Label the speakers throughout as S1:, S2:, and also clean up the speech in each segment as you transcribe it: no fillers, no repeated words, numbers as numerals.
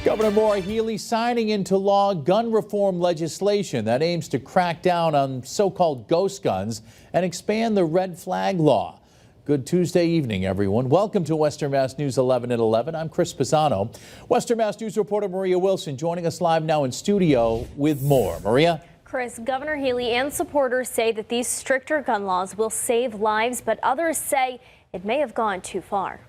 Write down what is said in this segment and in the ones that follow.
S1: Governor Maura Healey signing into law gun reform legislation that aims to crack down on so-called ghost guns and expand the red flag law. Good Tuesday evening, everyone. Welcome to Western Mass News 11 at 11. I'm Chris Pisano. Western Mass News reporter Maria Wilson joining us live now in studio with more. Maria?
S2: Chris, Governor Healey and supporters say that these stricter gun laws will save lives, but others say it may have gone too far.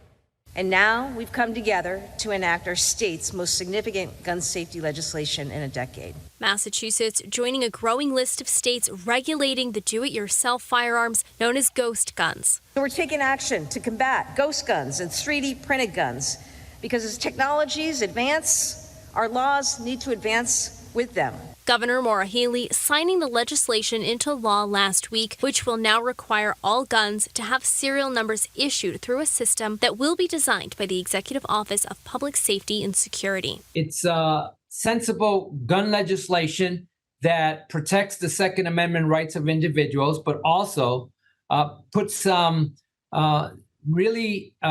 S3: And now we've come together to enact our state's most significant gun safety legislation in a decade.
S2: Massachusetts joining a growing list of states regulating the do-it-yourself firearms known as ghost guns.
S3: We're taking action to combat ghost guns and 3D printed guns because as technologies advance, our laws need to advance with them.
S2: Governor Maura Healey signing the legislation into law last week, which will now require all guns to have serial numbers issued through a system that will be designed by the Executive Office of Public Safety and Security.
S4: It's sensible gun legislation that protects the Second Amendment rights of individuals, but also puts some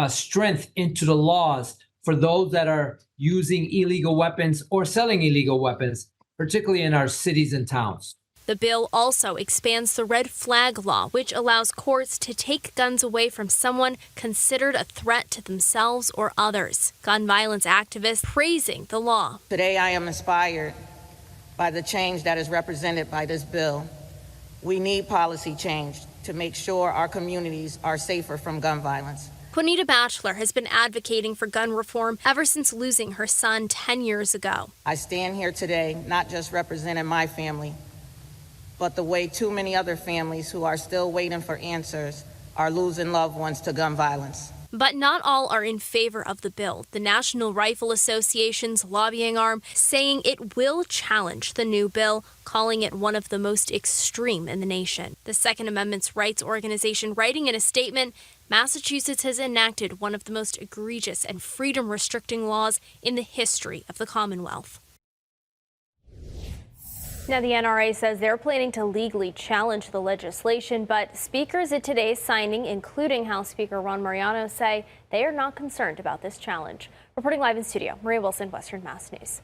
S4: strength into the laws for those that are using illegal weapons or selling illegal weapons, particularly in our cities and towns.
S2: The bill also expands the red flag law, which allows courts to take guns away from someone considered a threat to themselves or others. Gun violence activists praising the law.
S5: Today I am inspired by the change that is represented by this bill. We need policy change to make sure our communities are safer from gun violence.
S2: Juanita Batchelor has been advocating for gun reform ever since losing her son 10 years ago.
S5: I stand here today not just representing my family, but the way too many other families who are still waiting for answers are losing loved ones to gun violence.
S2: But not all are in favor of the bill. The National Rifle Association's lobbying arm saying it will challenge the new bill, calling it one of the most extreme in the nation. The Second Amendment's rights organization writing in a statement, Massachusetts has enacted one of the most egregious and freedom-restricting laws in the history of the Commonwealth. Now, the NRA says they're planning to legally challenge the legislation, but speakers at today's signing, including House Speaker Ron Mariano, say they are not concerned about this challenge. Reporting live in studio, Maria Wilson, Western Mass News.